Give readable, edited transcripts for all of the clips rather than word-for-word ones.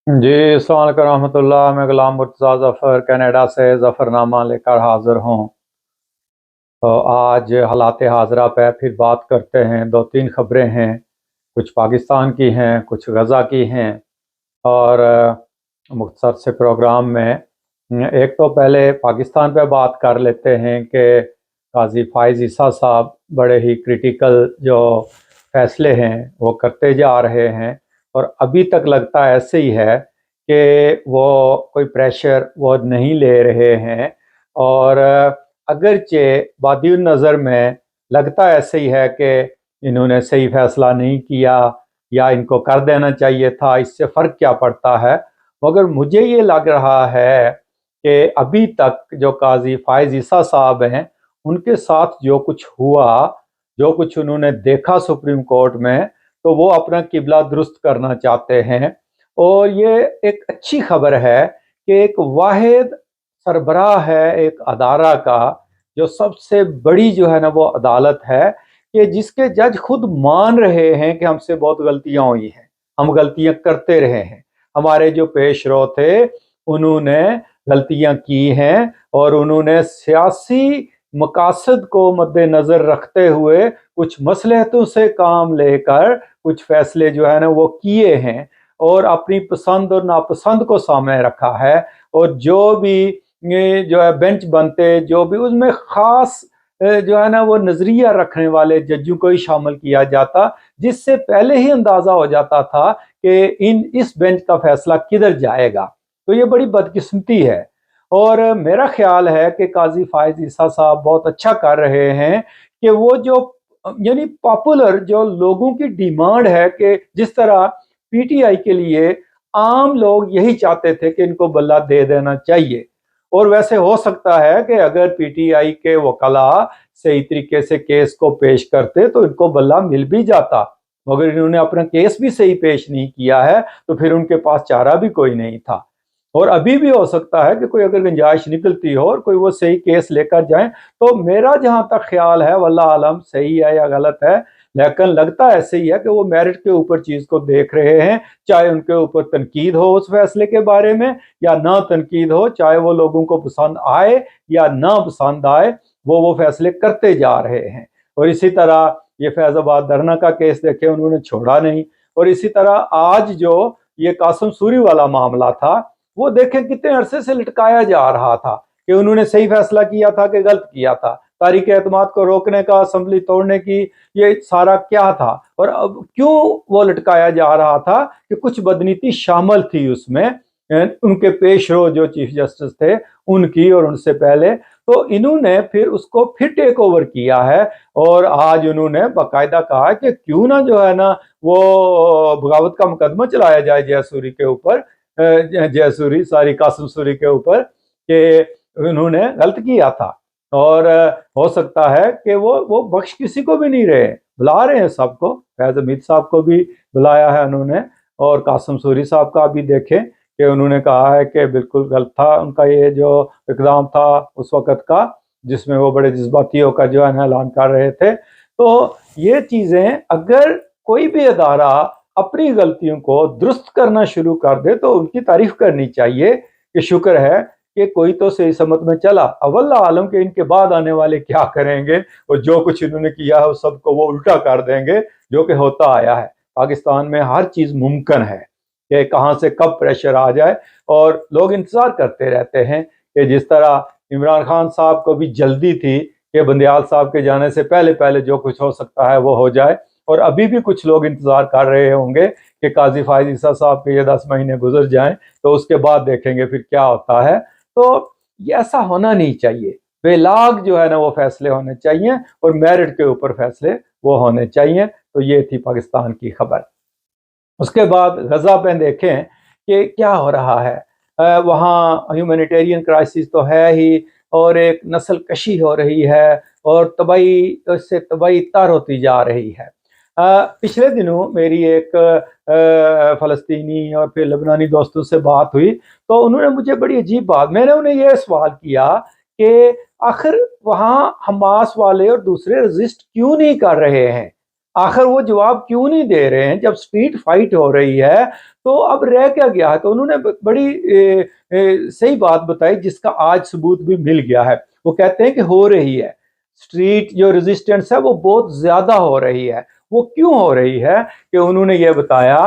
जी, अस्सलाम वालेकुम रहमतुल्लाह। मैं गुलाम मुर्तज़ा ज़फ़र कनाडा से ज़फ़रनामा लेकर हाज़िर हूँ। तो आज हालात हाज़िरा पे फिर बात करते हैं। 2-3 ख़बरें हैं, कुछ पाकिस्तान की हैं, कुछ गज़ा की हैं और मुख्तसर से प्रोग्राम में एक तो पहले पाकिस्तान पे बात कर लेते हैं कि काज़ी फ़ाइज़ ईसा साहब बड़े ही क्रिटिकल जो फ़ैसले हैं वो करते जा रहे हैं और अभी तक लगता ऐसे ही है कि वो कोई प्रेशर वो नहीं ले रहे हैं और अगरचे बादियुन नज़र में लगता ऐसे ही है कि इन्होंने सही फ़ैसला नहीं किया या इनको कर देना चाहिए था, इससे फ़र्क क्या पड़ता है। मगर मुझे ये लग रहा है कि अभी तक जो काज़ी फ़ाइज़ ईसा साहब हैं, उनके साथ जो कुछ हुआ, जो कुछ उन्होंने देखा सुप्रीम कोर्ट में, तो वो अपना किबला दुरुस्त करना चाहते हैं। और ये एक अच्छी खबर है कि एक वाहिद सरबराह है एक अदारा का, जो सबसे बड़ी जो है ना वो अदालत है, कि जिसके जज खुद मान रहे हैं कि हमसे बहुत गलतियां हुई हैं, हम गलतियां करते रहे हैं, हमारे जो पेशरो थे उन्होंने गलतियां की हैं और उन्होंने सियासी मकासद को मद्देनज़र रखते हुए कुछ मसलहतों से काम लेकर कुछ फैसले जो है ना वो किए हैं और अपनी पसंद और नापसंद को सामने रखा है। और जो भी ये जो है बेंच बनते, जो भी उसमें ख़ास जो है ना वो नज़रिया रखने वाले जजों को ही शामिल किया जाता, जिससे पहले ही अंदाज़ा हो जाता था कि इस बेंच का फैसला किधर जाएगा। तो ये बड़ी बदकिस्मती है और मेरा ख्याल है कि काज़ी फ़ाइज़ ईसा साहब बहुत अच्छा कर रहे हैं कि वो जो यानी पॉपुलर जो लोगों की डिमांड है कि जिस तरह पीटीआई के लिए आम लोग यही चाहते थे कि इनको बल्ला दे देना चाहिए। और वैसे हो सकता है कि अगर पीटीआई के वकला सही तरीके से केस को पेश करते तो इनको बल्ला मिल भी जाता, मगर इन्होंने अपना केस भी सही पेश नहीं किया है, तो फिर उनके पास चारा भी कोई नहीं था। और अभी भी हो सकता है कि कोई अगर गुंजाइश निकलती हो और कोई वो सही केस लेकर जाए, तो मेरा जहां तक ख्याल है वल्लाह आलम सही है या गलत है, लेकिन लगता ऐसे ही है कि वो मेरिट के ऊपर चीज को देख रहे हैं, चाहे उनके ऊपर तनकीद हो उस फैसले के बारे में या ना तनकीद हो, चाहे वो लोगों को पसंद आए या ना पसंद आए, वो फैसले करते जा रहे हैं। और इसी तरह ये फैजाबाद धरना का केस देखे, उन्होंने छोड़ा नहीं। और इसी तरह आज जो ये कासिम सूरी वाला मामला था, वो देखें कितने अरसे से लटकाया जा रहा था कि उन्होंने सही फैसला किया था कि गलत किया था, तारीख एतमाद को रोकने का, असेंबली तोड़ने की, ये सारा क्या था। और अब क्यों वो लटकाया जा रहा था कि कुछ बदनीति शामिल थी उसमें, उनके पेशरो जो चीफ जस्टिस थे उनकी और उनसे पहले। तो इन्होंने फिर उसको फिर टेक ओवर किया है और आज उन्होंने बाकायदा कहा कि क्यों ना जो है ना वो बगावत का मुकदमा चलाया जाए जयसूरी के ऊपर, जयसूरी सारी कासिम सूरी के ऊपर, कि उन्होंने गलत किया था। और हो सकता है कि वो बख्श किसी को भी नहीं रहे, बुला रहे हैं सबको। फैज हमीद साहब को भी बुलाया है उन्होंने और कासिम सूरी साहब का भी देखें कि उन्होंने कहा है कि बिल्कुल गलत था उनका ये जो इकदाम था उस वक़्त का, जिसमें वो बड़े जज्बाती होकर जो है ना ऐलान कर रहे थे। तो ये चीज़ें अगर कोई भी अदारा अपनी गलतियों को दुरुस्त करना शुरू कर दे तो उनकी तारीफ करनी चाहिए कि शुक्र है कि कोई तो सही समत में चला। अवल्ला आलम के इनके बाद आने वाले क्या करेंगे, और जो कुछ इन्होंने किया है उस सबको वो उल्टा कर देंगे, जो कि होता आया है। पाकिस्तान में हर चीज़ मुमकिन है कि कहाँ से कब प्रेशर आ जाए, और लोग इंतज़ार करते रहते हैं कि जिस तरह इमरान खान साहब को भी जल्दी थी कि बंदियाल साहब के जाने से पहले पहले जो कुछ हो सकता है वो हो जाए, और अभी भी कुछ लोग इंतज़ार कर रहे होंगे कि काजी फ़ाइज़ ईसा साहब के ये 10 महीने गुजर जाएं तो उसके बाद देखेंगे फिर क्या होता है। तो ये ऐसा होना नहीं चाहिए, बेलाग जो है ना वो फैसले होने चाहिए और मेरिट के ऊपर फैसले वो होने चाहिए। तो ये थी पाकिस्तान की खबर। उसके बाद गज़ा पे देखें कि क्या हो रहा है। वहाँ ह्यूमैनिटेरियन क्राइसिस तो है ही, और एक नस्ल कशी हो रही है और तबाही, इससे तबाही तर होती जा रही है। पिछले दिनों मेरी एक फ़लस्तीनी और फिर लबनानी दोस्तों से बात हुई, तो उन्होंने मुझे बड़ी अजीब बात, मैंने उन्हें यह सवाल किया कि आखिर वहाँ हमास वाले और दूसरे रजिस्ट क्यों नहीं कर रहे हैं। आखिर वो जवाब क्यों नहीं दे रहे हैं? जब स्ट्रीट फाइट हो रही है तो अब रह क्या गया है? तो उन्होंने बड़ी सही बात बताई जिसका आज सबूत भी मिल गया है। वो कहते हैं कि हो रही है, स्ट्रीट जो रेजिस्टेंस है वो बहुत ज्यादा हो रही है। वो क्यों हो रही है? कि उन्होंने ये बताया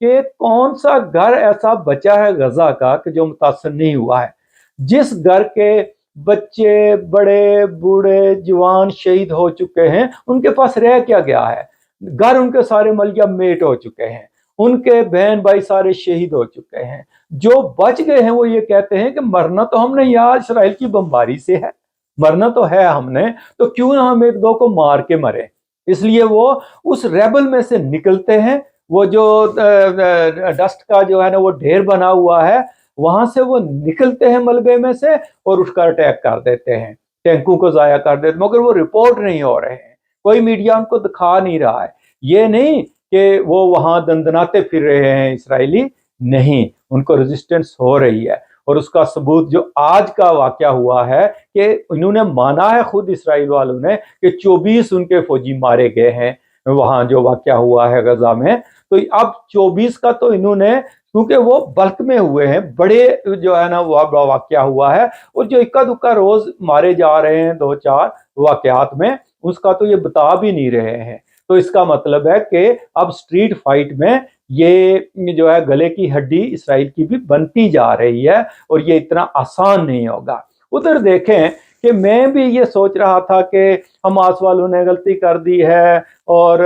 कि कौन सा घर ऐसा बचा है गजा का कि जो मुतासर नहीं हुआ है। जिस घर के बच्चे बड़े बूढ़े जवान शहीद हो चुके हैं, उनके पास रह क्या गया है? घर उनके सारे मलिया मेट हो चुके हैं, उनके बहन भाई सारे शहीद हो चुके हैं। जो बच गए हैं वो ये कहते हैं कि मरना तो हमने यहाँ इसराइल की बमबारी से है, मरना तो है हमने, तो क्यों ना हम एक दो को मार के मरे। इसलिए वो उस रेबल में से निकलते हैं। वो जो डस्ट का जो है ना वो ढेर बना हुआ है, वहां से वो निकलते हैं मलबे में से और उसका अटैक कर देते हैं, टैंकों को जाया कर देते, मगर वो रिपोर्ट नहीं हो रहे हैं, कोई मीडिया उनको दिखा नहीं रहा है। ये नहीं कि वो वहां दंदनाते फिर रहे हैं इसराइली, नहीं, उनको रेजिस्टेंस हो रही है। और उसका सबूत जो आज का वाकया हुआ है कि इन्होंने माना है खुद इसराइल वालों ने कि 24 उनके फौजी मारे गए हैं वहां जो वाकया हुआ है गजा में। तो अब 24 का तो इन्होंने, क्योंकि वो बल्क में हुए हैं, बड़े जो है ना वो वाकया हुआ है, और जो इक्का दुक्का रोज मारे जा रहे हैं दो चार वाकयात में, उसका तो ये बता भी नहीं रहे हैं। तो इसका मतलब है कि अब स्ट्रीट फाइट में ये जो है गले की हड्डी इसराइल की भी बनती जा रही है, और ये इतना आसान नहीं होगा। उधर देखें कि मैं भी ये सोच रहा था कि हमास वालों ने गलती कर दी है और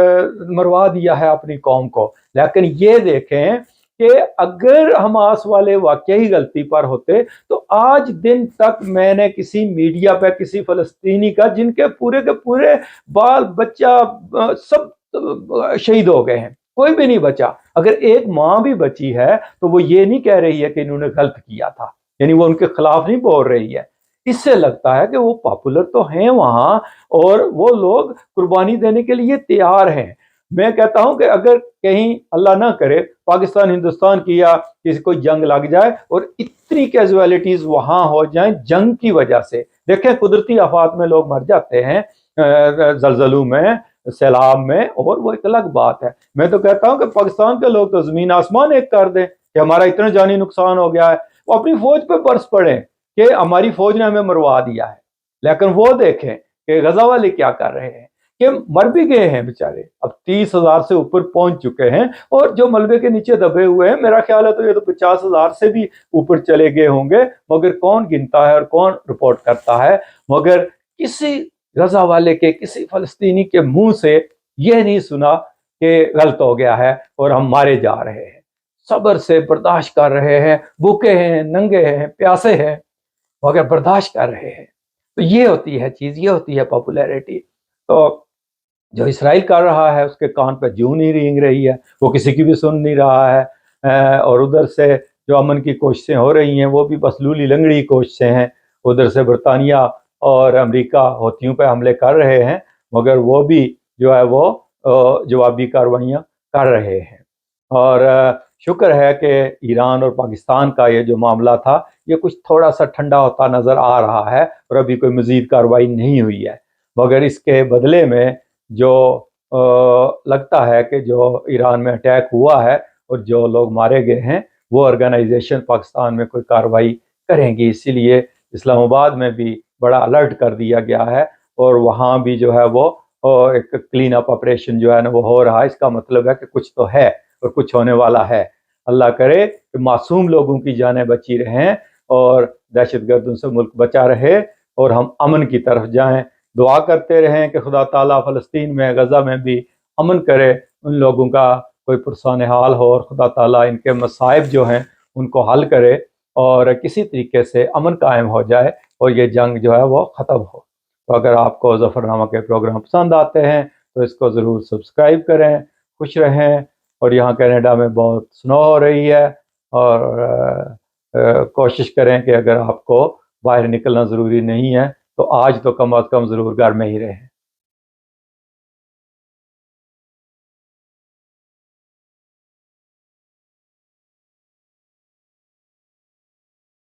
मरवा दिया है अपनी कौम को, लेकिन ये देखें कि अगर हमास वाले वाकई गलती पर होते तो आज दिन तक मैंने किसी मीडिया पे किसी फलस्तीनी का, जिनके पूरे के पूरे बाल बच्चा सब शहीद हो गए हैं, कोई भी नहीं बचा, अगर एक माँ भी बची है तो वो ये नहीं कह रही है कि इन्होंने गलत किया था, यानी वो उनके खिलाफ नहीं बोल रही है। इससे लगता है कि वो पॉपुलर तो हैं वहां और वो लोग कुर्बानी देने के लिए तैयार हैं। मैं कहता हूं कि अगर कहीं अल्लाह ना करे पाकिस्तान हिंदुस्तान की या किसी कोई जंग लग जाए और इतनी कैजुअलिटीज वहां हो जाएं जंग की वजह से, देखें कुदरती आफात में लोग मर जाते हैं, जलजलों में, सैलाब में, और वो एक अलग बात है। मैं तो कहता हूं कि पाकिस्तान के लोग तो जमीन आसमान एक कर दें कि हमारा इतना जानी नुकसान हो गया है, वो अपनी फौज पे बरस पड़े कि हमारी फौज ने हमें मरवा दिया है। लेकिन वो देखें कि गजा वाले क्या कर रहे हैं, कि मर भी गए हैं बेचारे, अब 30,000 से ऊपर पहुंच चुके हैं, और जो मलबे के नीचे दबे हुए हैं मेरा ख्याल है तो ये तो 50,000 से भी ऊपर चले गए होंगे, मगर कौन गिनता है और कौन रिपोर्ट करता है। मगर किसी गजा वाले के, किसी फलस्तीनी के मुंह से यह नहीं सुना कि गलत हो गया है और हम मारे जा रहे हैं। सब्र से बर्दाश्त कर रहे हैं, भूखे हैं, नंगे हैं, प्यासे हैं, मगर बर्दाश्त कर रहे हैं। तो ये होती है चीज़, ये होती है पॉपुलैरिटी। तो जो इसराइल कर रहा है उसके कान पे जूं नहीं रेंग रही है, वो किसी की भी सुन नहीं रहा है। और उधर से जो अमन की कोशिशें हो रही हैं वो भी बस लूली लंगड़ी कोशिशें हैं। उधर से बरतानिया और अमेरिका हौथियों पे हमले कर रहे हैं, मगर वो भी जो है वो जवाबी कार्रवाइयाँ कर रहे हैं। और शुक्र है कि ईरान और पाकिस्तान का ये जो मामला था ये कुछ थोड़ा सा ठंडा होता नज़र आ रहा है, और अभी कोई मज़ीद कार्रवाई नहीं हुई है। मगर इसके बदले में जो लगता है कि जो ईरान में अटैक हुआ है और जो लोग मारे गए हैं वो ऑर्गेनाइजेशन पाकिस्तान में कोई कार्रवाई करेंगी, इसीलिए इस्लामाबाद में भी बड़ा अलर्ट कर दिया गया है, और वहाँ भी जो है वो एक क्लीन अप ऑपरेशन जो है ना वो हो रहा है। इसका मतलब है कि कुछ तो है और कुछ होने वाला है। अल्लाह करे कि मासूम लोगों की जानें बची रहें और दहशतगर्दों से मुल्क बचा रहे और हम अमन की तरफ जाएं। दुआ करते रहें कि खुदा ताला फ़लस्तीन में, गज़ा में भी अमन करे, उन लोगों का कोई पुरसान हाल हो, और खुदा ताला इनके मसाइब जो हैं उनको हल करे और किसी तरीके से अमन कायम हो जाए और ये जंग जो है वो ख़त्म हो। तो अगर आपको ज़फ़रनामा के प्रोग्राम पसंद आते हैं तो इसको ज़रूर सब्सक्राइब करें। खुश रहें। और यहाँ कनाडा में बहुत स्नो हो रही है, और कोशिश करें कि अगर आपको बाहर निकलना ज़रूरी नहीं है तो आज तो कम अज़ कम ज़रूर घर में ही रहें।